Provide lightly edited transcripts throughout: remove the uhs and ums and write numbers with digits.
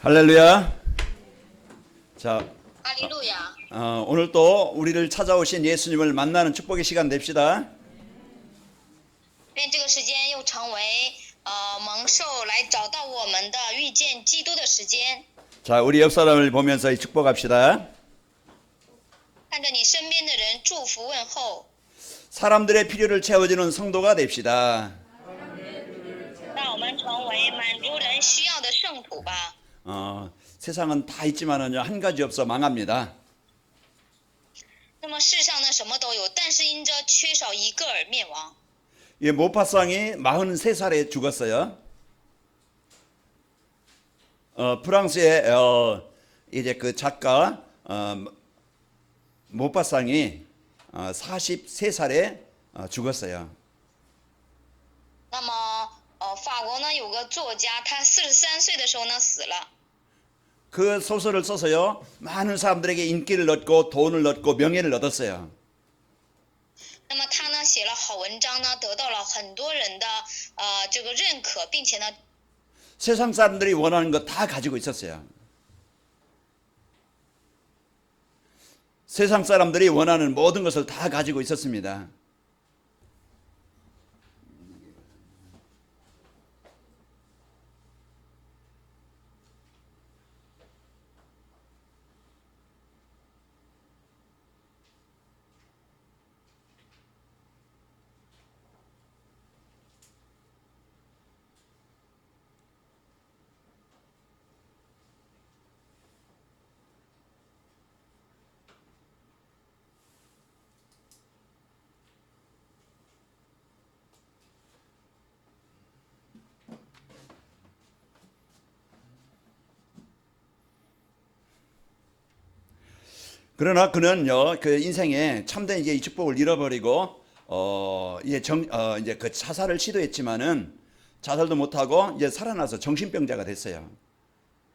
할렐루야. 자, 哈利路亚！ 오늘 또 우리를 찾아오신 예수님을 만나는 축복의 시간 됩시다. 愿这个时间又成为蒙受来找到我们的遇见基督的时间。 자, 우리 옆 사람을 보면서 축복합시다. 看着你身边的人，祝福问候， 사람들의 필요를 채워주는 성도가 됩시다. 让我们成为满足人需要的圣徒吧。 세상은 다 있지만은요, 한 가지 없어 망합니다. 那么世上呢，什么都有，但是因着缺少一个而灭亡。 이 모파상이 43살에 죽었어요. 프랑스의 이제 그 작가 모파상이 43살에 죽었어요. 那么法国呢有个作家，他43岁的时候呢死了。 그 소설을 써서요, 많은 사람들에게 인기를 얻고 돈을 얻고 명예를 얻었어요. 那么他呢写了好文章呢，得到了很多人的这个认可，并且呢 세상 사람들이 원하는 거 다 가지고 있었어요. 세상 사람들이 원하는 모든 것을 다 가지고 있었습니다. 그러나 그는요, 그 인생에 참된 이제 이 축복을 잃어버리고, 이제 그 자살을 시도했지만은 자살도 못하고 이제 살아나서 정신병자가 됐어요.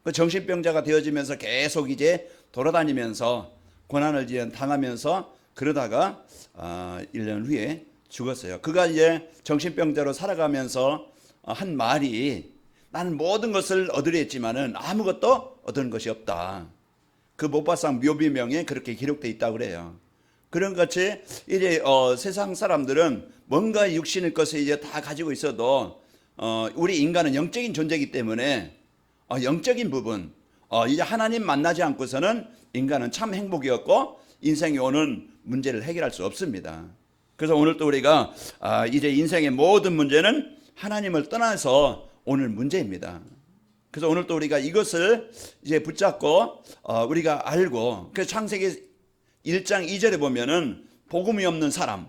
그 정신병자가 되어지면서 계속 이제 돌아다니면서 고난을 당하면서 그러다가 1년 후에 죽었어요. 그가 이제 정신병자로 살아가면서 한 말이 나는 모든 것을 얻으려 했지만은 아무것도 얻은 것이 없다. 그 모파상 묘비명에 그렇게 기록되어 있다고 그래요. 그런 같이 이제 세상 사람들은 뭔가 육신의 것을 이제 다 가지고 있어도 우리 인간은 영적인 존재이기 때문에 영적인 부분 이제 하나님 만나지 않고서는 인간은 참 행복이 없고 인생이 오는 문제를 해결할 수 없습니다. 그래서 오늘 또 우리가 이제 인생의 모든 문제는 하나님을 떠나서 오는 문제입니다. 그래서 오늘 또 우리가 이것을 이제 붙잡고 우리가 알고, 그래서 창세기 1장 2절에 보면은 복음이 없는 사람,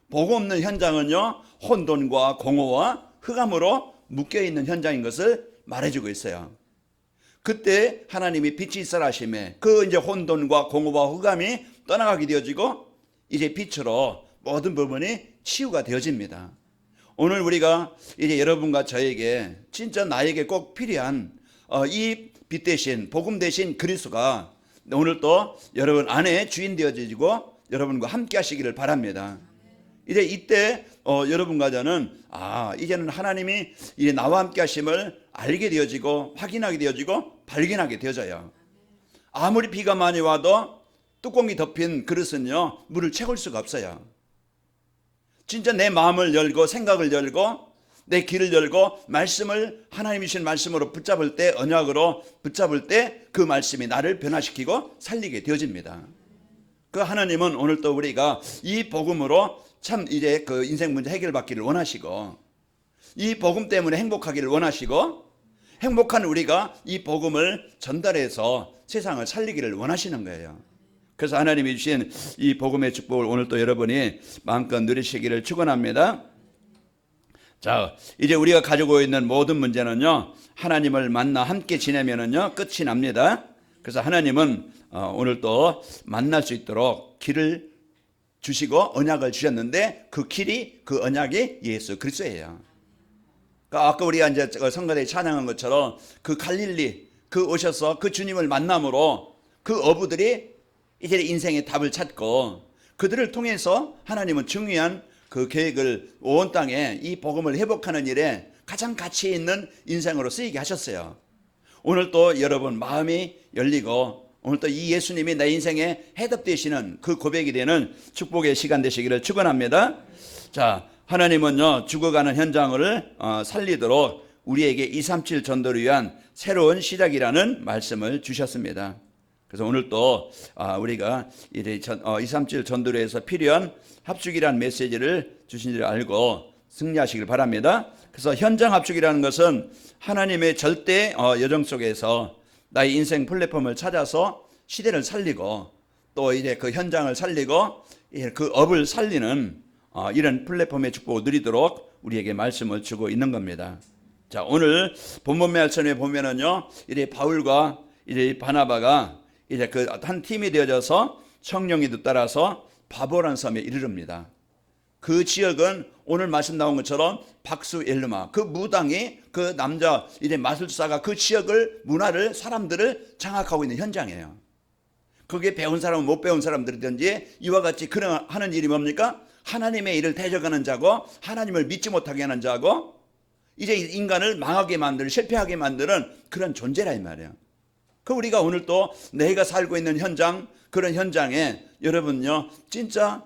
복음 없는 현장은요 혼돈과 공허와 흑암으로 묶여 있는 현장인 것을 말해주고 있어요. 그때 하나님이 빛이 있어라 하심에 그 이제 혼돈과 공허와 흑암이 떠나가게 되어지고 이제 빛으로 모든 부분이 치유가 되어집니다. 오늘 우리가 이제 여러분과 저에게 진짜 나에게 꼭 필요한 이 빛 대신 복음 대신 그리스도가 오늘 또 여러분 안에 주인 되어지고 여러분과 함께 하시기를 바랍니다. 이제 이때 여러분과 저는 이제는 하나님이 이제 나와 함께 하심을 알게 되어지고 확인하게 되어지고 발견하게 되어져요. 아무리 비가 많이 와도 뚜껑이 덮인 그릇은요 물을 채울 수가 없어요. 진짜 내 마음을 열고 생각을 열고 내 길을 열고 말씀을 하나님이신 말씀으로 붙잡을 때 언약으로 붙잡을 때 그 말씀이 나를 변화시키고 살리게 되어집니다. 그 하나님은 오늘 또 우리가 이 복음으로 참 이제 그 인생 문제 해결받기를 원하시고 이 복음 때문에 행복하기를 원하시고 행복한 우리가 이 복음을 전달해서 세상을 살리기를 원하시는 거예요. 그래서 하나님이 주신 이 복음의 축복을 오늘 또 여러분이 마음껏 누리시기를 축원합니다. 자, 이제 우리가 가지고 있는 모든 문제는요 하나님을 만나 함께 지내면은요 끝이 납니다. 그래서 하나님은 오늘 또 만날 수 있도록 길을 주시고 언약을 주셨는데 그 길이 그 언약이 예수 그리스도예요. 그러니까 아까 우리가 이제 성가대에 찬양한 것처럼 그 갈릴리 그 오셔서 그 주님을 만남으로 그 어부들이 이제 인생의 답을 찾고 그들을 통해서 하나님은 중요한 그 계획을 온 땅에 이 복음을 회복하는 일에 가장 가치 있는 인생으로 쓰이게 하셨어요. 오늘 또 여러분 마음이 열리고 오늘 또 이 예수님이 내 인생에 해답 되시는 그 고백이 되는 축복의 시간 되시기를 축원합니다. 자, 하나님은요 죽어가는 현장을 살리도록 우리에게 237 전도를 위한 새로운 시작이라는 말씀을 주셨습니다. 그래서 오늘 또 우리가 237 전도를 위해서 필요한 합숙이라는 메시지를 주신 줄 알고 승리하시길 바랍니다. 그래서 현장 합숙이라는 것은 하나님의 절대 여정 속에서 나의 인생 플랫폼을 찾아서 시대를 살리고 또 이제 그 현장을 살리고 그 업을 살리는 이런 플랫폼의 축복을 누리도록 우리에게 말씀을 주고 있는 겁니다. 자, 오늘 본문 말씀에 보면은요, 이제 바울과 이제 바나바가 이제 그 한 팀이 되어져서 성령이 따라서 바보라는 섬에 이르릅니다. 그 지역은 오늘 말씀 나온 것처럼 박수 엘르마 그 무당이 그 남자 이제 마술사가 그 지역을 문화를 사람들을 장악하고 있는 현장이에요. 거기에 배운 사람은 못 배운 사람들이든지 이와 같이 그런 하는 일이 뭡니까? 하나님의 일을 대적하는 자고 하나님을 믿지 못하게 하는 자고 이제 인간을 망하게 만드는 실패하게 만드는 그런 존재라 이 말이에요. 그 우리가 오늘 또 내가 살고 있는 현장 그런 현장에 여러분요 진짜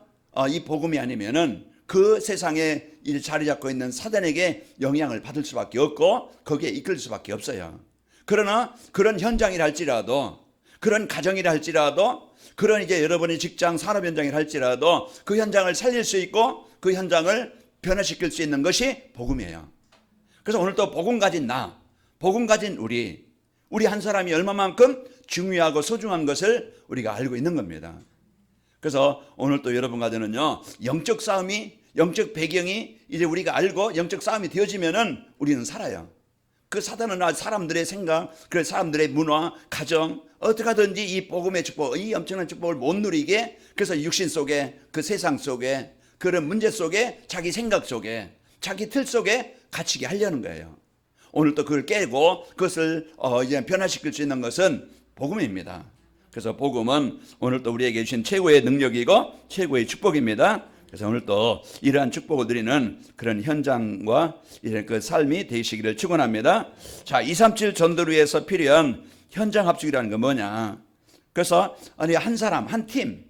이 복음이 아니면은 그 세상에 자리 잡고 있는 사단에게 영향을 받을 수밖에 없고 거기에 이끌 수밖에 없어요. 그러나 그런 현장이라 할지라도 그런 가정이라 할지라도 그런 이제 여러분의 직장 산업 현장이라 할지라도 그 현장을 살릴 수 있고 그 현장을 변화시킬 수 있는 것이 복음이에요. 그래서 오늘 또 복음 가진 나, 복음 가진 우리 한 사람이 얼마만큼 중요하고 소중한 것을 우리가 알고 있는 겁니다. 그래서 오늘 또 여러분 가정은요 영적 싸움이 영적 배경이 이제 우리가 알고 영적 싸움이 되어지면은 우리는 살아요. 그 사단은 사람들의 생각, 그 사람들의 문화, 가정 어떻게 하든지 이 복음의 축복, 이 엄청난 축복을 못 누리게 그래서 육신 속에 그 세상 속에 그런 문제 속에 자기 생각 속에 자기 틀 속에 갇히게 하려는 거예요. 오늘 또 그걸 깨고 그것을 이제 변화시킬 수 있는 것은 복음입니다. 그래서 복음은 오늘 또 우리에게 주신 최고의 능력이고 최고의 축복입니다. 그래서 오늘 또 이러한 축복을 누리는 그런 현장과 이런 그 삶이 되시기를 축원합니다. 자, 237 전도를 위해서 필요한 현장 합숙이라는 건 뭐냐? 그래서 아니 한 사람, 한 팀,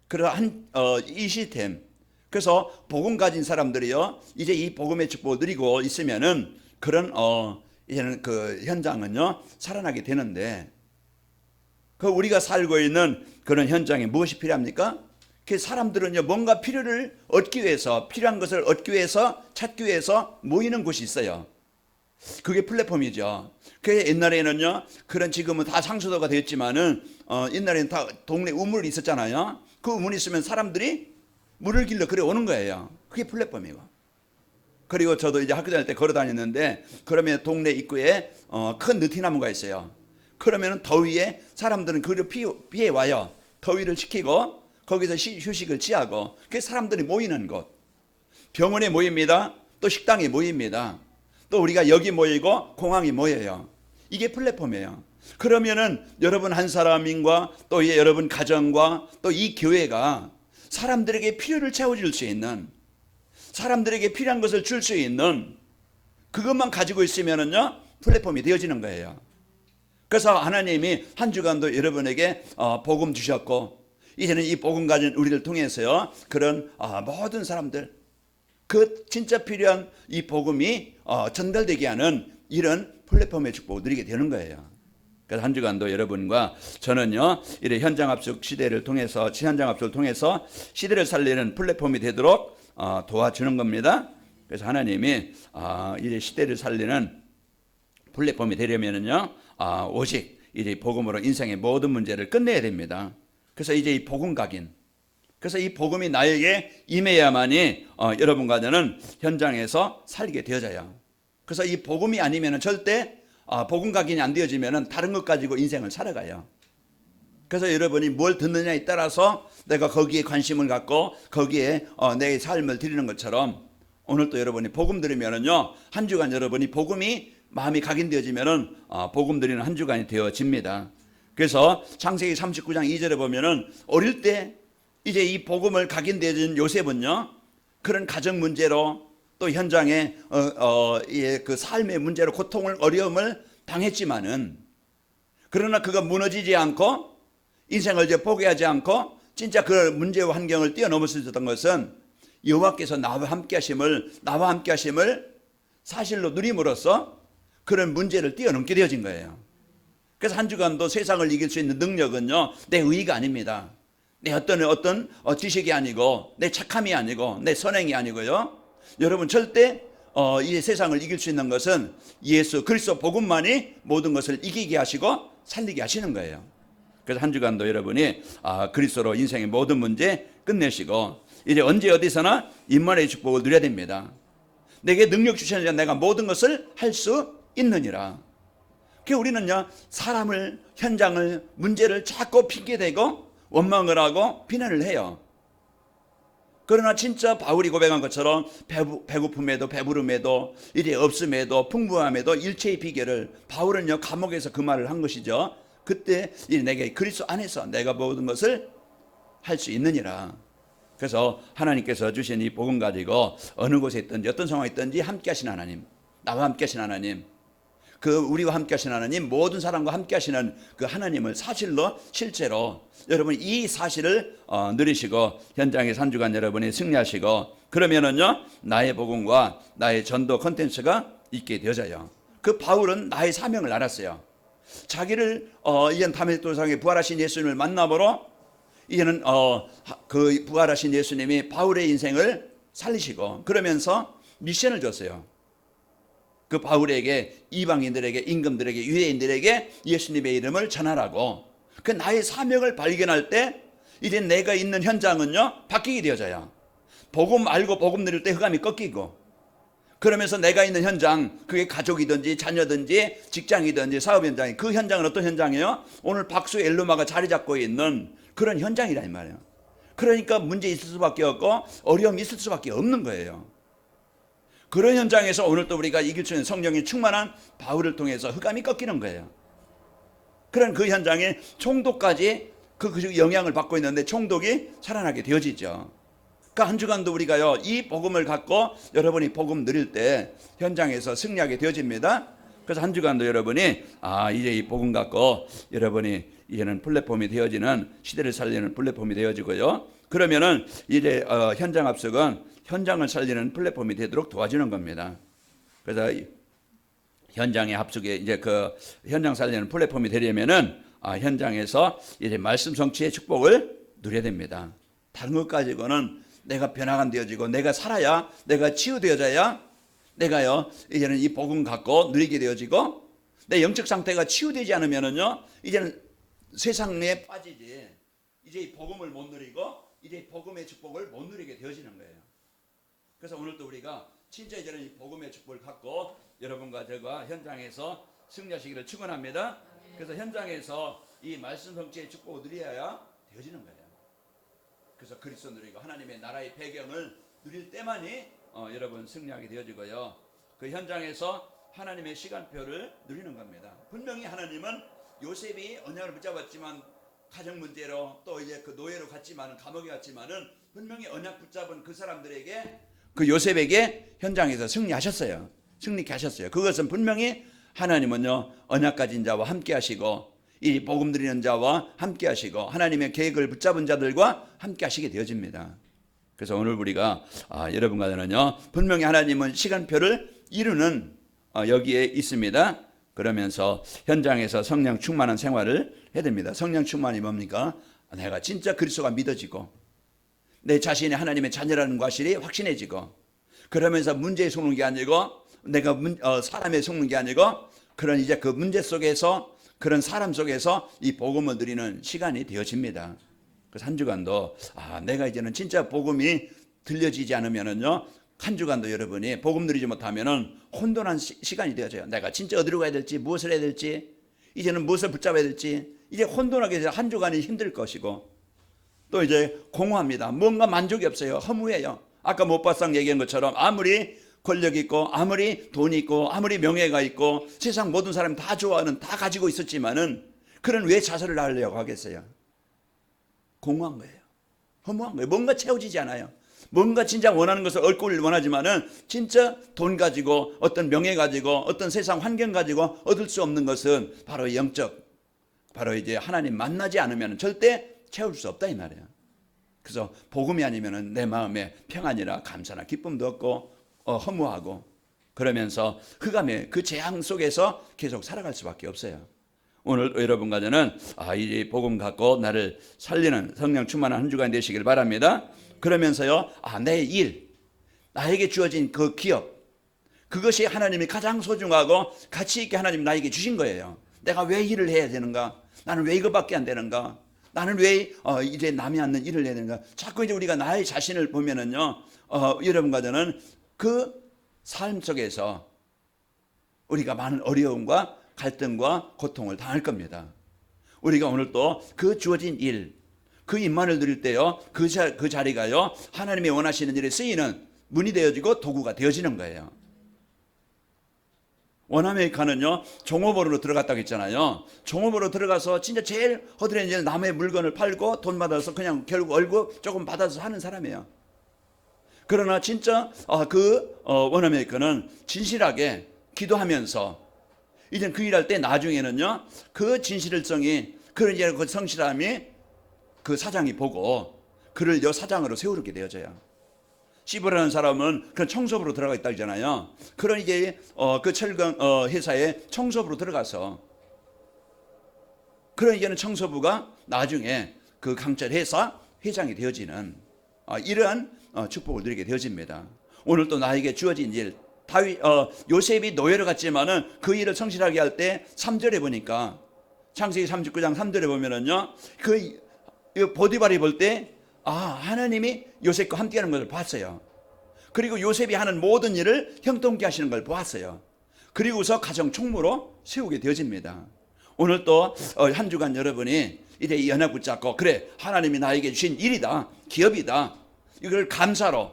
그런 이 시스템. 그래서 복음 가진 사람들이요 이제 이 복음의 축복을 누리고 있으면은 그런 이제는 그 현장은요 살아나게 되는데 그 우리가 살고 있는 그런 현장에 무엇이 필요합니까? 그 사람들은요 뭔가 필요를 얻기 위해서 필요한 것을 얻기 위해서 찾기 위해서 모이는 곳이 있어요. 그게 플랫폼이죠. 그 옛날에는요 그런 지금은 다 상수도가 되었지만은 옛날에는 다 동네 우물이 있었잖아요. 그 우물이 있으면 사람들이 물을 길러 그래 오는 거예요. 그게 플랫폼이고. 그리고 저도 이제 학교 다닐 때 걸어 다녔는데 그러면 동네 입구에 큰 느티나무가 있어요. 그러면 더위에 사람들은 그를 피해 와요. 더위를 식히고 거기서 휴식을 취하고 그 사람들이 모이는 곳. 병원에 모입니다. 또 식당에 모입니다. 또 우리가 여기 모이고 공항에 모여요. 이게 플랫폼이에요. 그러면은 여러분 한 사람인과 또 여러분 가정과 또 이 교회가 사람들에게 필요를 채워줄 수 있는 사람들에게 필요한 것을 줄 수 있는 그것만 가지고 있으면은요 플랫폼이 되어지는 거예요. 그래서 하나님이 한 주간도 여러분에게 복음 주셨고 이제는 이 복음 가진 우리를 통해서요 그런 모든 사람들 그 진짜 필요한 이 복음이 전달되게 하는 이런 플랫폼의 축복을 누리게 되는 거예요. 그래서 한 주간도 여러분과 저는요 이런 현장 합숙 시대를 통해서 현장 합숙을 통해서 시대를 살리는 플랫폼이 되도록 도와주는 겁니다. 그래서 하나님이 이제 시대를 살리는 플랫폼이 되려면은요 오직 이제 복음으로 인생의 모든 문제를 끝내야 됩니다. 그래서 이제 이 복음 각인 그래서 이 복음이 나에게 임해야만이 여러분과 저는 현장에서 살게 되어져요. 그래서 이 복음이 아니면은 절대 복음 각인이 안 되어지면은 다른 것 가지고 인생을 살아가요. 그래서 여러분이 뭘 듣느냐에 따라서 내가 거기에 관심을 갖고 거기에 내 삶을 드리는 것처럼 오늘 또 여러분이 복음 들으면은요 한 주간 여러분이 복음이 마음이 각인되어지면은 복음 드리는 한 주간이 되어집니다. 그래서 창세기 39장 2절에 보면은 어릴 때 이제 이 복음을 각인되어진 요셉은요 그런 가정 문제로 또 현장에 그 삶의 문제로 고통을 어려움을 당했지만은 그러나 그가 무너지지 않고 인생을 이제 포기하지 않고 진짜 그 문제와 환경을 뛰어넘을 수 있었던 것은 여호와께서 나와 함께 하심을 사실로 누림으로써 그런 문제를 뛰어넘게 되어진 거예요. 그래서 한 주간도 세상을 이길 수 있는 능력은요, 내 의의가 아닙니다. 내 어떤 지식이 아니고 내 착함이 아니고 내 선행이 아니고요. 여러분 절대 이 세상을 이길 수 있는 것은 예수 그리스도 복음만이 모든 것을 이기게 하시고 살리게 하시는 거예요. 그래서 한 주간도 여러분이 그리스도로 인생의 모든 문제 끝내시고 이제 언제 어디서나 임만의 축복을 누려야 됩니다. 내게 능력 주시는 자 내가 모든 것을 할 수 있느니라. 그 우리는요 사람을 현장을 문제를 자꾸 핑계대고 원망을 하고 비난을 해요. 그러나 진짜 바울이 고백한 것처럼 배고픔에도 배부름에도 일이 없음에도 풍부함에도 일체의 비결을 바울은요 감옥에서 그 말을 한 것이죠. 그때 내게 그리스도 안에서 내가 모든 것을 할 수 있느니라. 그래서 하나님께서 주신 이 복음 가지고 어느 곳에 있든지 어떤 상황에 있든지 함께 하신 하나님, 나와 함께 하신 하나님, 그 우리와 함께 하신 하나님, 모든 사람과 함께 하시는 그 하나님을 사실로 실제로 여러분 이 사실을 누리시고 현장에서 한 주간 여러분이 승리하시고 그러면은요 나의 복음과 나의 전도 컨텐츠가 있게 되어져요. 그 바울은 나의 사명을 알았어요. 자기를 이제는 다메섹도상에 부활하신 예수님을 만나보러 이제는 그 부활하신 예수님이 바울의 인생을 살리시고 그러면서 미션을 줬어요. 그 바울에게 이방인들에게 임금들에게 유대인들에게 예수님의 이름을 전하라고. 그 나의 사명을 발견할 때 이제 내가 있는 현장은요 바뀌게 되어져요. 복음 알고 복음 누릴 때 흑암이 꺾이고 그러면서 내가 있는 현장 그게 가족이든지 자녀든지 직장이든지 사업 현장이 그 현장은 어떤 현장이에요? 오늘 박수 엘루마가 자리 잡고 있는 그런 현장이라 이 말이에요. 그러니까 문제 있을 수밖에 없고 어려움이 있을 수밖에 없는 거예요. 그런 현장에서 오늘 또 우리가 이길 수 있는 성령이 충만한 바울을 통해서 흑암이 꺾이는 거예요. 그런 그 현장에 총독까지 그 영향을 받고 있는데 총독이 살아나게 되어지죠. 그러니까 한 주간도 우리가요 이 복음을 갖고 여러분이 복음 누릴 때 현장에서 승리하게 되어집니다. 그래서 한 주간도 여러분이 이제 이 복음 갖고 여러분이 이제는 플랫폼이 되어지는 시대를 살리는 플랫폼이 되어지고요. 그러면은 이제 현장 합숙은 현장을 살리는 플랫폼이 되도록 도와주는 겁니다. 그래서 현장의 합숙에 이제 그 현장 살리는 플랫폼이 되려면은 현장에서 이제 말씀 성취의 축복을 누려야 됩니다. 다른 것 가지고는 내가 변화가 되어지고 내가 살아야 내가 치유되어져야 내가요 이제는 이 복음 갖고 누리게 되어지고 내 영적 상태가 치유되지 않으면은요 이제는 세상에 빠지지 이제 이 복음을 못 누리고 이제 복음의 축복을 못 누리게 되어지는 거예요. 그래서 오늘도 우리가 진짜 이제는 이 복음의 축복을 갖고 여러분과 저가 현장에서 승리하시기를 축원합니다. 그래서 현장에서 이 말씀 성취의 축복을 누려야 되어지는 거예요. 그래서 그리스도 누리고 하나님의 나라의 배경을 누릴 때만이 여러분 승리하게 되어지고요. 그 현장에서 하나님의 시간표를 누리는 겁니다. 분명히 하나님은 요셉이 언약을 붙잡았지만 가정 문제로 또 이제 그 노예로 갔지만은 감옥에 갔지만은 분명히 언약 붙잡은 그 사람들에게 그 요셉에게 현장에서 승리하셨어요. 승리케 하셨어요. 그것은 분명히 하나님은요 언약 가진 자와 함께 하시고 이 복음 드리는 자와 함께 하시고 하나님의 계획을 붙잡은 자들과 함께 하시게 되어집니다. 그래서 오늘 우리가 여러분과 저는요 분명히 하나님은 시간표를 이루는 여기에 있습니다. 그러면서 현장에서 성령 충만한 생활을 해야 됩니다. 성령 충만이 뭡니까? 내가 진짜 그리스도가 믿어지고 내 자신이 하나님의 자녀라는 사실이 확신해지고 그러면서 문제에 속는 게 아니고 내가 사람에 속는 게 아니고 그런 이제 그 문제 속에서 그런 사람 속에서 이 복음을 누리는 시간이 되어집니다. 그래서 한 주간도 내가 이제는 진짜 복음이 들려지지 않으면은요 한 주간도 여러분이 복음 누리지 못하면은 혼돈한 시간이 되어져요. 내가 진짜 어디로 가야 될지 무엇을 해야 될지 이제는 무엇을 붙잡아야 될지 이제 혼돈하게 돼서 한 주간이 힘들 것이고 또 이제 공허합니다. 뭔가 만족이 없어요. 허무해요. 아까 못바상 얘기한 것처럼 아무리 권력 있고 아무리 돈이 있고 아무리 명예가 있고 세상 모든 사람이 다 좋아하는 다 가지고 있었지만은 그는 왜 자살을 하려고 하겠어요? 공허한 거예요. 허무한 거예요. 뭔가 채워지지 않아요. 뭔가 진짜 원하는 것을 얻고 원하지만은 진짜 돈 가지고 어떤 명예 가지고 어떤 세상 환경 가지고 얻을 수 없는 것은 바로 영적, 바로 이제 하나님 만나지 않으면 절대 채울 수 없다 이 말이에요. 그래서 복음이 아니면은 내 마음에 평안이나 감사나 기쁨도 없고 허무하고 그러면서 흑암의 그 재앙 속에서 계속 살아갈 수밖에 없어요. 오늘 여러분과 저는 이 복음 갖고 나를 살리는 성령 충만한 한 주간 되시길 바랍니다. 그러면서요, 내 일, 나에게 주어진 그 기업, 그것이 하나님이 가장 소중하고 가치 있게 하나님 나에게 주신 거예요. 내가 왜 일을 해야 되는가? 나는 왜 이것밖에 안 되는가? 나는 왜 이제 남이 않는 일을 해야 되는가? 자꾸 이제 우리가 나의 자신을 보면은요, 여러분과 저는 그 삶 속에서 우리가 많은 어려움과 갈등과 고통을 당할 겁니다. 우리가 오늘 또 그 주어진 일, 그 임만을 드릴 때요, 그 자리가요, 하나님이 원하시는 일에 쓰이는 문이 되어지고 도구가 되어지는 거예요. 원아메리카는요, 종업원으로 들어갔다고 했잖아요. 종업원으로 들어가서 진짜 제일 허드렛 일 남의 물건을 팔고 돈 받아서 그냥 결국 월급 조금 받아서 하는 사람이에요. 그러나 진짜 원아메리카는 진실하게 기도하면서 이제 그 일할 때 나중에는요, 그 진실성이 그런 이제 그 성실함이 그 사장이 보고 그를 사장으로 세우게 되어져요. 시브라는 사람은 그런 청소부로 들어가 있다 잖아요. 그런 이제 그 철강 회사에 청소부로 들어가서 그런 이제는 청소부가 나중에 그 강철 회사 회장이 되어지는 이러한 축복을 누리게 되어집니다. 오늘 또 나에게 주어진 일, 요셉이 노예로 갔지만은 그 일을 성실하게 할 때 3절에 보니까 창세기 39장 3절에 보면은요, 그 보디발이 볼 때 하나님이 요셉과 함께하는 것을 봤어요. 그리고 요셉이 하는 모든 일을 형통케 하시는 걸 보았어요. 그리고서 가정 총무로 세우게 되어집니다. 오늘 또 한 주간 여러분이 이제 이 연합 붙잡고 그래 하나님이 나에게 주신 일이다, 기업이다, 이걸 감사로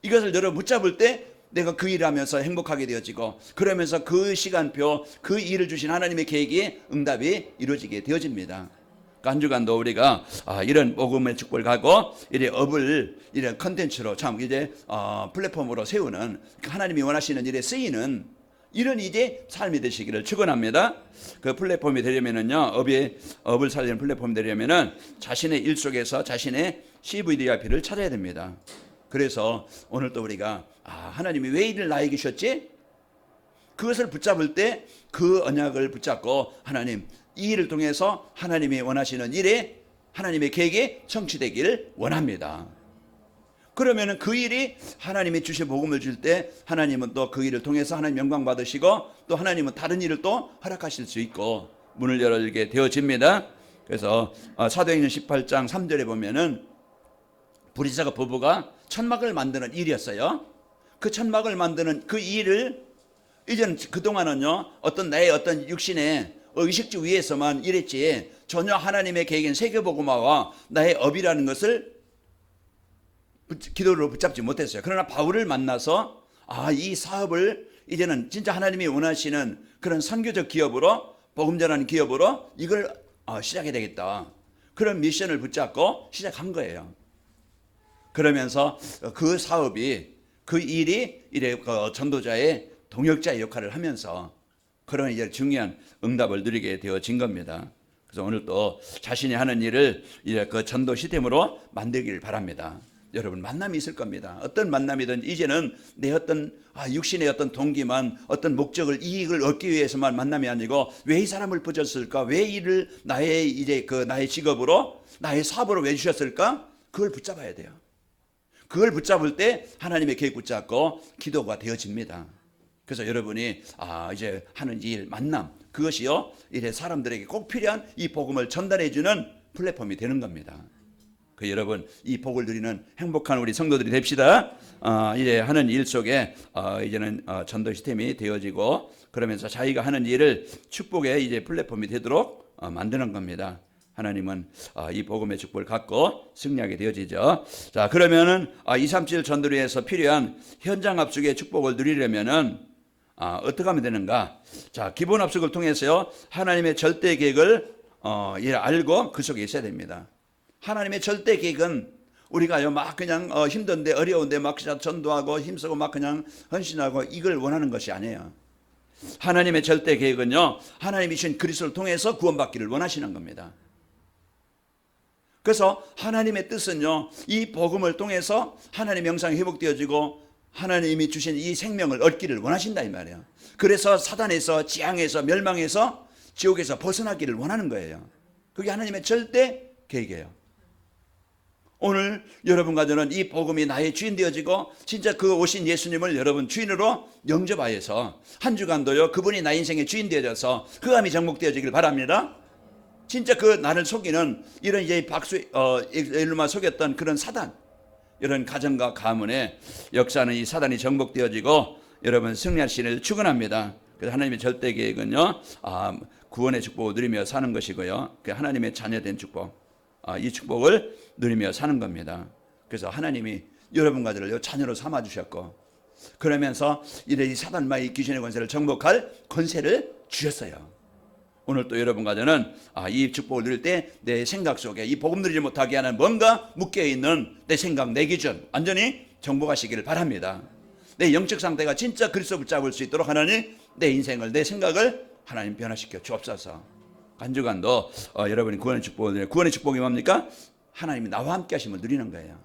이것을 여러분 붙잡을 때 내가 그 일을 하면서 행복하게 되어지고 그러면서 그 시간표, 그 일을 주신 하나님의 계획이 응답이 이루어지게 되어집니다. 한 주간도 우리가 이런 복음의 축복을 가고 이런 업을 이런 컨텐츠로 참 이제 플랫폼으로 세우는 하나님이 원하시는 일에 쓰이는 이런 이제 삶이 되시기를 축원합니다. 그 플랫폼이 되려면은요, 업을 살리는 플랫폼이 되려면은 자신의 일 속에서 자신의 CVDIP를 찾아야 됩니다. 그래서 오늘 또 우리가 하나님이 왜 이를 나에게 주셨지? 그것을 붙잡을 때 그 언약을 붙잡고 하나님 이 일을 통해서 하나님이 원하시는 일에 하나님의 계획이 성취되기를 원합니다. 그러면은 그 일이 하나님이 주신 복음을 줄 때 하나님은 또 그 일을 통해서 하나님 영광 받으시고 또 하나님은 다른 일을 또 허락하실 수 있고 문을 열게 되어집니다. 그래서 사도행전 18장 3절에 보면은 부리사가 부부가 천막을 만드는 일이었어요. 그 천막을 만드는 그 일을 이제는 그동안은요, 나의 어떤 육신의 의식주 위에서만 일했지 전혀 하나님의 계획인 세계복음화와 나의 업이라는 것을 기도로 붙잡지 못했어요. 그러나 바울을 만나서 이 사업을 이제는 진짜 하나님이 원하시는 그런 선교적 기업으로, 복음 전하는 기업으로 이걸 시작해야 되겠다, 그런 미션을 붙잡고 시작한 거예요. 그러면서 그 사업이, 그 일이 이래 전도자의 동역자의 역할을 하면서 그런 이제 중요한 응답을 누리게 되어진 겁니다. 그래서 오늘 또 자신이 하는 일을 이제 그 전도 시스템으로 만들기를 바랍니다. 여러분 만남이 있을 겁니다. 어떤 만남이든 이제는 내 어떤 육신의 어떤 동기만, 어떤 목적을, 이익을 얻기 위해서만 만남이 아니고 왜 이 사람을 붙였을까? 왜 이를 나의 이제 나의 직업으로, 나의 사업으로 왜 주셨을까? 그걸 붙잡아야 돼요. 그걸 붙잡을 때 하나님의 계획 붙잡고 기도가 되어집니다. 그래서 여러분이 이제 하는 일, 만남, 그것이요 이제 사람들에게 꼭 필요한 이 복음을 전달해 주는 플랫폼이 되는 겁니다. 그 여러분 이 복을 누리는 행복한 우리 성도들이 됩시다. 이제 하는 일 속에 이제는 전도 시스템이 되어지고 그러면서 자기가 하는 일을 축복의 이제 플랫폼이 되도록 만드는 겁니다. 하나님은 이 복음의 축복을 갖고 승리하게 되어지죠. 자, 그러면은 237 전도리에서 필요한 현장 합숙의 축복을 누리려면은 어떻게 하면 되는가? 자, 기본 합숙을 통해서요 하나님의 절대 계획을 알고 그 속에 있어야 됩니다. 하나님의 절대 계획은 우리가요 막 그냥 힘든데 어려운데 막 그냥 전도하고 힘쓰고 막 그냥 헌신하고 이걸 원하는 것이 아니에요. 하나님의 절대 계획은요, 하나님이 주신 그리스도를 통해서 구원받기를 원하시는 겁니다. 그래서 하나님의 뜻은요, 이 복음을 통해서 하나님의 형상이 회복되어지고 하나님이 주신 이 생명을 얻기를 원하신다 이 말이에요. 그래서 사단에서, 지향에서, 멸망에서, 지옥에서 벗어나기를 원하는 거예요. 그게 하나님의 절대 계획이에요. 오늘 여러분과 저는 이 복음이 나의 주인 되어지고 진짜 그 오신 예수님을 여러분 주인으로 영접하여서 한 주간도요 그분이 나의 인생의 주인 되어져서 흑암이 정복되어지길 바랍니다. 진짜 그 나를 속이는 이런 이제 일루마 속였던 그런 사단, 이런 가정과 가문의 역사는 이 사단이 정복되어지고 여러분 승리하시기를 축원합니다. 그래서 하나님의 절대 계획은요, 구원의 축복을 누리며 사는 것이고요, 그 하나님의 자녀된 축복, 이 축복을 누리며 사는 겁니다. 그래서 하나님이 여러분과 저를 자녀로 삼아 주셨고, 그러면서 이 사단마의 귀신의 권세를 정복할 권세를 주셨어요. 오늘 또 여러분과 저는 이 축복을 누릴 때 내 생각 속에 이 복음 누리지 못하게 하는 뭔가 묶여있는 내 생각, 내 기준 완전히 정복하시기를 바랍니다. 내 영적 상태가 진짜 그리스도 붙잡을 수 있도록 하나님, 내 인생을, 내 생각을 하나님 변화시켜 주옵소서. 한 주간도 여러분이 구원의 축복을 누려요. 구원의 축복이 뭡니까? 하나님이 나와 함께 하심을 누리는 거예요.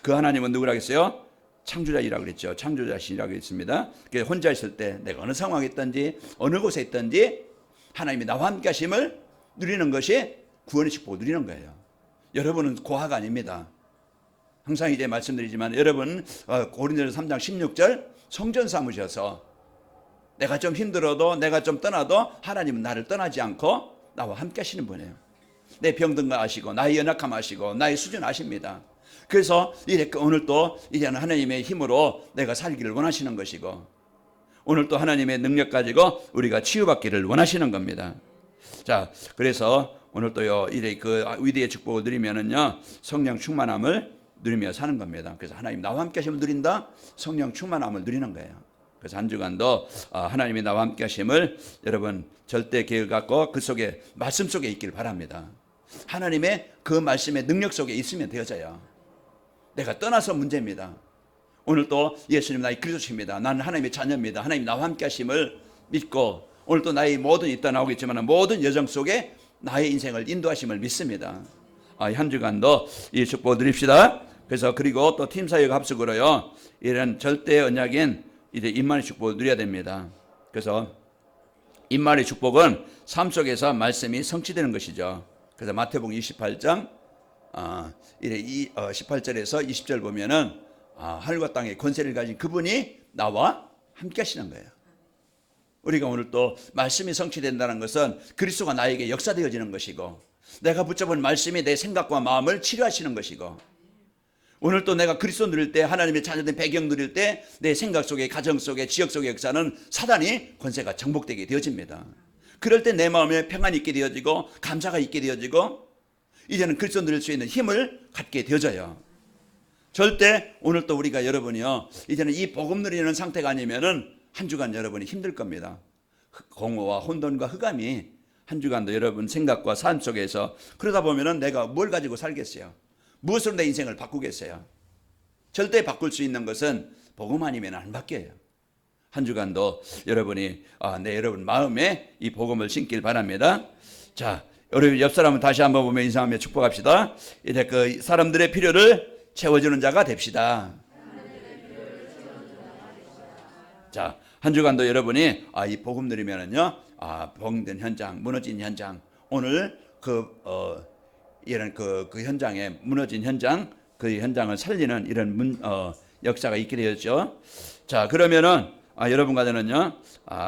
그 하나님은 누구라겠어요? 창조자이라고 그랬죠. 창조자신이라고 했습니다. 혼자 있을 때 내가 어느 상황에 있든지 어느 곳에 있든지 하나님이 나와 함께 하심을 누리는 것이 구원의 축복을 누리는 거예요. 여러분은 고아가 아닙니다. 항상 이제 말씀드리지만 여러분 고린도서 3장 16절 성전 삼으셔서 내가 좀 힘들어도 내가 좀 떠나도 하나님은 나를 떠나지 않고 나와 함께 하시는 분이에요. 내 병든 거 아시고 나의 연약함 아시고 나의 수준 아십니다. 그래서 오늘 또 이제는 하나님의 힘으로 내가 살기를 원하시는 것이고 오늘 또 하나님의 능력 가지고 우리가 치유받기를 원하시는 겁니다. 자, 그래서 오늘 또요 이제 그 위대의 축복을 누리면은요 성령 충만함을 누리며 사는 겁니다. 그래서 하나님 나와 함께 하심을 누린다, 성령 충만함을 누리는 거예요. 그래서 한 주간도 하나님이 나와 함께 하심을 여러분 절대 계획 갖고 그 속에 말씀 속에 있기를 바랍니다. 하나님의 그 말씀의 능력 속에 있으면 되어져요. 내가 떠나서 문제입니다. 오늘 또 예수님 나의 그리스도십니다. 나는 하나님의 자녀입니다. 하나님 나와 함께 하심을 믿고 오늘 또 나의 모든 이따 나오겠지만 모든 여정 속에 나의 인생을 인도하심을 믿습니다. 한 주간도 이 축복을 누립시다. 그래서 그리고 또 팀사역 합숙으로요 이런 절대 언약인 이제 임만의 축복을 누려야 됩니다. 그래서 임만의 축복은 삶 속에서 말씀이 성취되는 것이죠. 그래서 마태복음 28장 18절에서 20절 보면은 하늘과 땅의 권세를 가진 그분이 나와 함께 하시는 거예요. 우리가 오늘 또 말씀이 성취된다는 것은 그리스도가 나에게 역사되어지는 것이고 내가 붙잡은 말씀이 내 생각과 마음을 치료하시는 것이고 오늘 또 내가 그리스도 누릴 때 하나님의 자녀된 배경 누릴 때 내 생각 속에 가정 속에 지역 속의 역사는 사단이 권세가 정복되게 되어집니다. 그럴 때 내 마음에 평안이 있게 되어지고 감사가 있게 되어지고 이제는 그리스도 누릴 수 있는 힘을 갖게 되어져요. 절대 오늘 또 우리가 여러분이요 이제는 이 복음 누리는 상태가 아니면은 한 주간 여러분이 힘들 겁니다. 공허와 혼돈과 흑암이 한 주간도 여러분 생각과 삶 속에서 그러다 보면은 내가 뭘 가지고 살겠어요? 무엇으로 내 인생을 바꾸겠어요? 절대 바꿀 수 있는 것은 복음 아니면 안 바뀌어요. 한 주간도 여러분이 여러분 마음에 이 복음을 심길 바랍니다. 자, 여러분 옆 사람은 다시 한번 보며 인사하며 축복합시다. 이제 그 사람들의 필요를 채워주는 자가 됩시다. 자, 한 주간도 여러분이 이 복음 누리면은요 봉된 현장, 무너진 현장, 오늘 이런 그 현장에 무너진 현장, 그 현장을 살리는 이런 역사가 있게 되었죠. 자, 그러면은 여러분과 저는요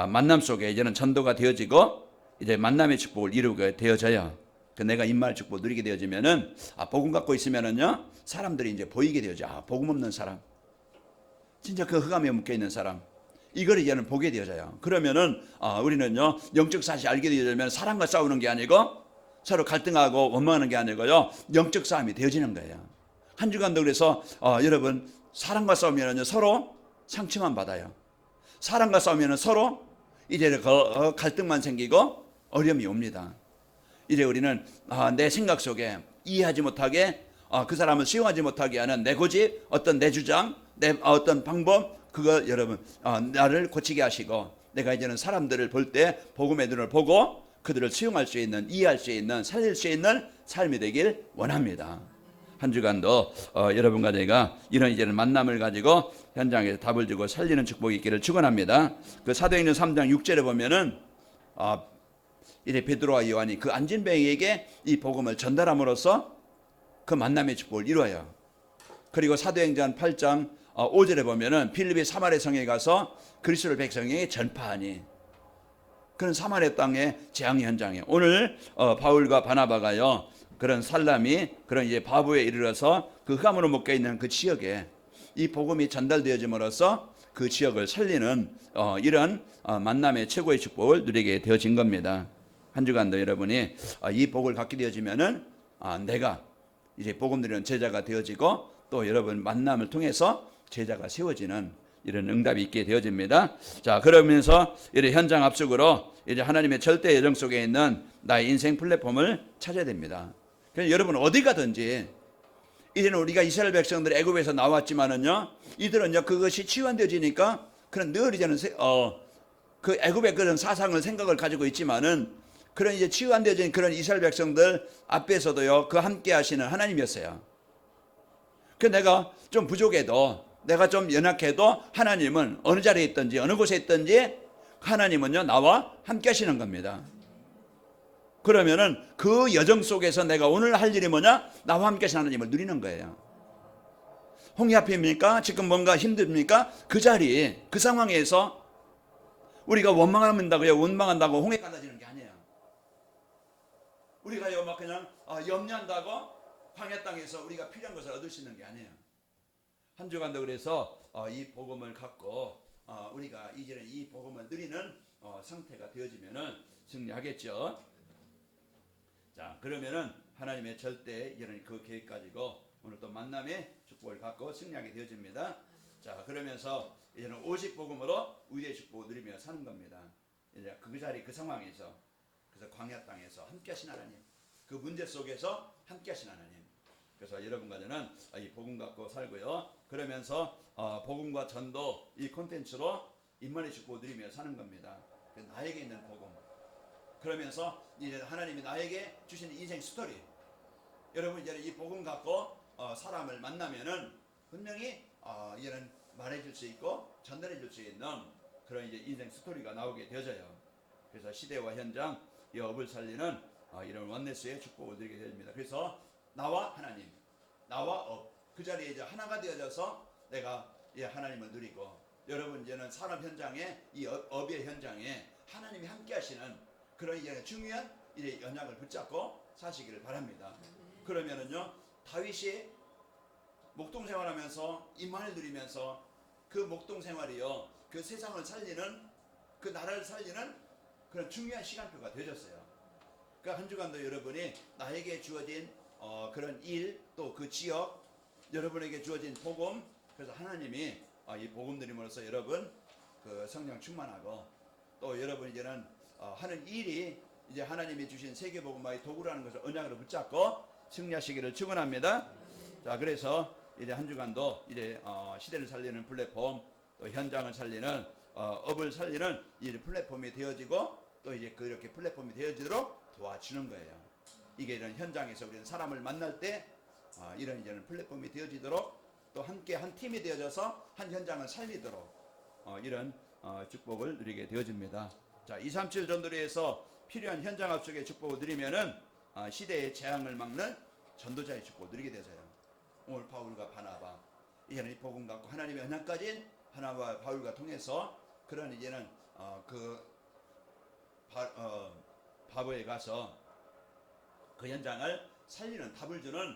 만남 속에 이제는 전도가 되어지고 이제 만남의 축복을 이루게 되어져요. 내가 임마의 축복을 누리게 되어지면은 복음 갖고 있으면은요 사람들이 이제 보이게 되어져. 복음 없는 사람, 진짜 그 흑암에 묶여 있는 사람, 이걸 이제는 보게 되어져요. 그러면은 우리는요 영적 사실 알게 되어지면 사람과 싸우는 게 아니고 서로 갈등하고 원망하는 게 아니고요 영적 싸움이 되어지는 거예요. 한 주간도 그래서 여러분 사람과 싸우면은요 서로 상처만 받아요. 사람과 싸우면은 서로 이제 갈등만 생기고 어려움이 옵니다. 이제 우리는 내 생각 속에 이해하지 못하게 그 사람을 수용하지 못하게 하는 내 고집, 어떤 내 주장, 내 어떤 방법, 그거 여러분 나를 고치게 하시고, 내가 이제는 사람들을 볼 때 복음의 눈을 보고 그들을 수용할 수 있는, 이해할 수 있는, 살릴 수 있는 삶이 되길 원합니다. 한 주간도 여러분과 제가 이런 이제는 만남을 가지고 현장에서 답을 주고 살리는 축복이 있기를 축원합니다. 그 사도행전 3장 6절에 보면은 이제 베드로와 요한이 그 안진뱅이에게 이 복음을 전달함으로써 그 만남의 축복을 이루어요. 그리고 사도행전 8장 5절에 보면은 필립이 사마리아 성에 가서 그리스도를 백성에게 전파하니, 그런 사마리아 땅의 재앙 현장에 오늘 바울과 바나바가요, 그런 살람이 그런 이제 바부에 이르러서 그 흑암으로 묶여 있는 그 지역에 이 복음이 전달되어짐으로써 그 지역을 살리는 이런 만남의 최고의 축복을 누리게 되어진 겁니다. 한 주간도 여러분이 이 복을 갖게 되어지면은 내가 이제 복음 누리는 제자가 되어지고, 또 여러분 만남을 통해서 제자가 세워지는 이런 응답이 있게 되어집니다. 자, 그러면서 이제 현장 압축으로 이제 하나님의 절대 예정 속에 있는 나의 인생 플랫폼을 찾아야 됩니다. 그래서 여러분 어디 가든지 이제는 우리가 이스라엘 백성들이 애굽에서 나왔지만은요, 이들은요 그것이 치유되어지니까 그런 늘 이제는 그 애굽의 그런 사상을 생각을 가지고 있지만은, 그런 이제 치유되어진 그런 이스라엘 백성들 앞에서도요 그 함께 하시는 하나님이었어요. 그 내가 좀 부족해도, 내가 좀 연약해도 하나님은 어느 자리에 있든지 어느 곳에 있든지 하나님은요 나와 함께 하시는 겁니다. 그러면은 그 여정 속에서 내가 오늘 할 일이 뭐냐? 나와 함께 하시는 하나님을 누리는 거예요. 홍해 앞입니까? 지금 뭔가 힘듭니까? 그 자리, 그 상황에서 우리가 원망한다고 홍해 갈라지는 게 아니에요. 우리가 막 그냥 염려한다고 광야 땅에서 우리가 필요한 것을 얻을 수 있는 게 아니에요. 한 주간도 그래서 이 복음을 갖고 우리가 이제는 이 복음을 누리는 상태가 되어지면은 승리하겠죠. 자, 그러면은 하나님의 절대 이런 그 계획 가지고 오늘 또 만남의 축복을 갖고 승리하게 되어집니다. 자, 그러면서 이제는 오직 복음으로 의의 축복을 누리며 사는 겁니다. 이제 그 자리, 그 상황에서, 그래서 광야 땅에서 함께 하신 하나님, 그 문제 속에서 함께 하신 하나님. 그래서 여러분과 저는 이 복음 갖고 살고요. 그러면서 복음과 전도 이 콘텐츠로 임만의 축복을 누리며 사는 겁니다. 나에게 있는 복음. 그러면서 이제 하나님이 나에게 주신 인생 스토리. 여러분 이제 이 복음 갖고 사람을 만나면은 분명히 이제는 말해줄 수 있고 전달해줄 수 있는 그런 이제 인생 스토리가 나오게 되어져요. 그래서 시대와 현장, 이 업을 살리는 이런 원네스의 축복을 드리게 됩니다. 그래서 나와 하나님, 나와 업, 그 자리에 이제 하나가 되어져서 내가 하나님을 누리고, 여러분 이제는 산업 현장에, 이 업의 현장에 하나님이 함께 하시는 그런 이제 중요한 이제 연약을 붙잡고 사시기를 바랍니다. 그러면은요, 다윗이 목동 생활하면서 임만을 누리면서 그 목동 생활이요, 그 세상을 살리는, 그 나라를 살리는 그런 중요한 시간표가 되어졌어요. 그러니까 한 주간도 여러분이 나에게 주어진 그런 일, 또 그 지역, 여러분에게 주어진 복음, 그래서 하나님이 이 복음 드림으로써 여러분 그 성령 충만하고, 또 여러분 이제는 하는 일이 이제 하나님이 주신 세계복음화의 도구라는 것을 언약으로 붙잡고 승리하시기를 축원합니다. 자, 그래서 이제 한 주간도 이제 시대를 살리는 플랫폼, 또 현장을 살리는 업을 살리는 이 플랫폼이 되어지고, 또 이제 그렇게 플랫폼이 되어지도록 도와주는 거예요. 이게 이런 현장에서 우리는 사람을 만날 때 이런 이제는 플랫폼이 되어지도록, 또 함께 한 팀이 되어져서 한 현장을 살리도록 이런 축복을 누리게 되어집니다. 자, 237 전도리에서 필요한 현장 압축의 축복을 누리면은 시대의 재앙을 막는 전도자의 축복을 누리게 되어요. 오늘 바울과 바나바, 이제는 이 복음 갖고 하나님의 언약까지 바나바와 바울과 통해서 그런 이제는 바보에 가서 그 현장을 살리는, 답을 주는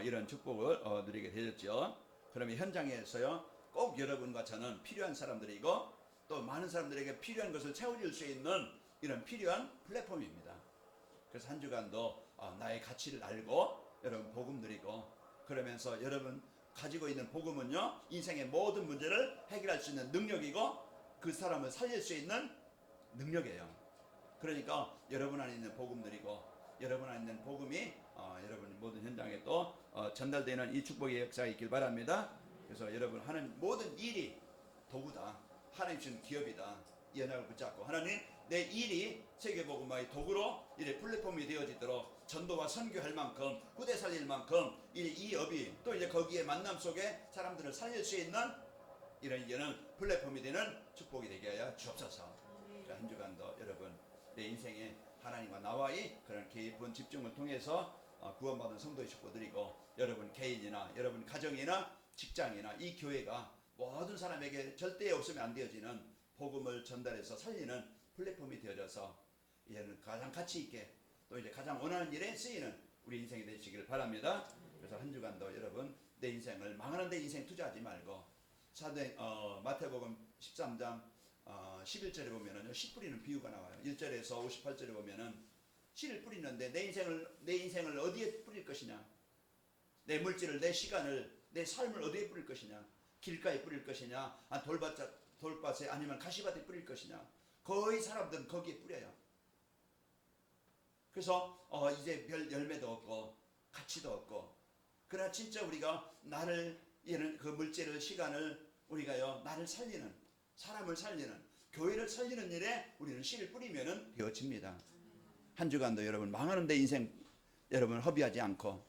이런 축복을 누리게 되었죠. 그러면 현장에서요, 꼭 여러분과 저는 필요한 사람들이고, 또 많은 사람들에게 필요한 것을 채워줄 수 있는 이런 필요한 플랫폼입니다. 그래서 한 주간도 나의 가치를 알고 여러분 복음 누리고, 그러면서 여러분 가지고 있는 복음은요, 인생의 모든 문제를 해결할 수 있는 능력이고, 그 사람을 살릴 수 있는 능력이에요. 그러니까 여러분 안에 있는 복음 누리고, 여러분 안에 있는 복음이 여러분 모든 현장에 또 전달되는 이 축복의 역사가 있길 바랍니다. 그래서 여러분 하는 모든 일이 도구다. 하나님 주신 기업이다. 이 언약을 붙잡고 하나님 내 일이 세계복음화의 도구로 이래 플랫폼이 되어지도록 전도와 선교할 만큼 후대 살릴 만큼 이 업이 또 이제 거기에 만남 속에 사람들을 살릴 수 있는 이런 플랫폼이 되는 축복이 되게 하여 주옵소서. 한 주간도 여러분 내 인생에 하나님과 나와의 그런 깊은 집중을 통해서 구원받은 성도의 축복 드리고 여러분 개인이나 여러분 가정이나 직장이나 이 교회가 모든 사람에게 절대 없으면 안 되어지는 복음을 전달해서 살리는 플랫폼이 되어져서 이제는 가장 가치 있게 또 이제 가장 원하는 일에 쓰이는 우리 인생이 되시길 바랍니다. 그래서 한 주간도 여러분 내 인생을 망하는 데 인생 투자하지 말고 마태복음 13장 11절에 보면은 씨 뿌리는 비유가 나와요. 1절에서 58절에 보면은 씨를 뿌리는데 내 인생을 어디에 뿌릴 것이냐? 내 물질을, 내 시간을, 내 삶을 어디에 뿌릴 것이냐? 길가에 뿌릴 것이냐? 돌밭에 아니면 가시밭에 뿌릴 것이냐? 거의 사람들은 거기에 뿌려요. 그래서 이제 별 열매도 없고 가치도 없고. 그러나 진짜 우리가 나를 그 물질을, 시간을 우리가요 나를 살리는, 사람을 살리는, 교회를 살리는 일에 우리는 씨를 뿌리면은 되어집니다. 한 주간도 여러분 망하는 데 인생 여러분 허비하지 않고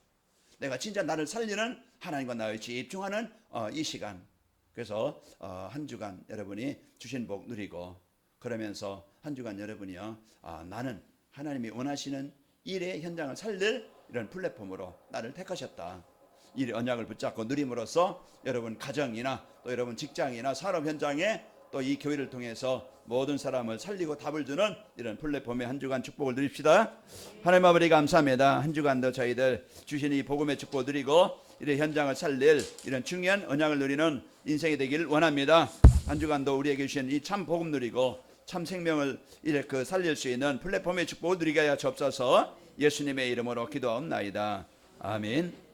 내가 진짜 나를 살리는 하나님과 나의 집중하는 이 시간. 그래서 한 주간 여러분이 주신 복 누리고 그러면서 한 주간 여러분이요 나는 하나님이 원하시는 일의 현장을 살릴 이런 플랫폼으로 나를 택하셨다. 이 언약을 붙잡고 누림으로써 여러분 가정이나 또 여러분 직장이나 산업 현장에 또 이 교회를 통해서 모든 사람을 살리고 답을 주는 이런 플랫폼의 한 주간 축복을 누립시다. 하나님 아버지 감사합니다. 한 주간도 저희들 주신 이 복음의 축복을 누리고 이런 현장을 살릴 이런 중요한 언약을 누리는 인생이 되길 원합니다. 한 주간도 우리에게 주신 이 참 복음 누리고 참 생명을 이렇게 살릴 수 있는 플랫폼의 축복을 누리게 하여 주옵소서. 예수님의 이름으로 기도하옵나이다. 아멘.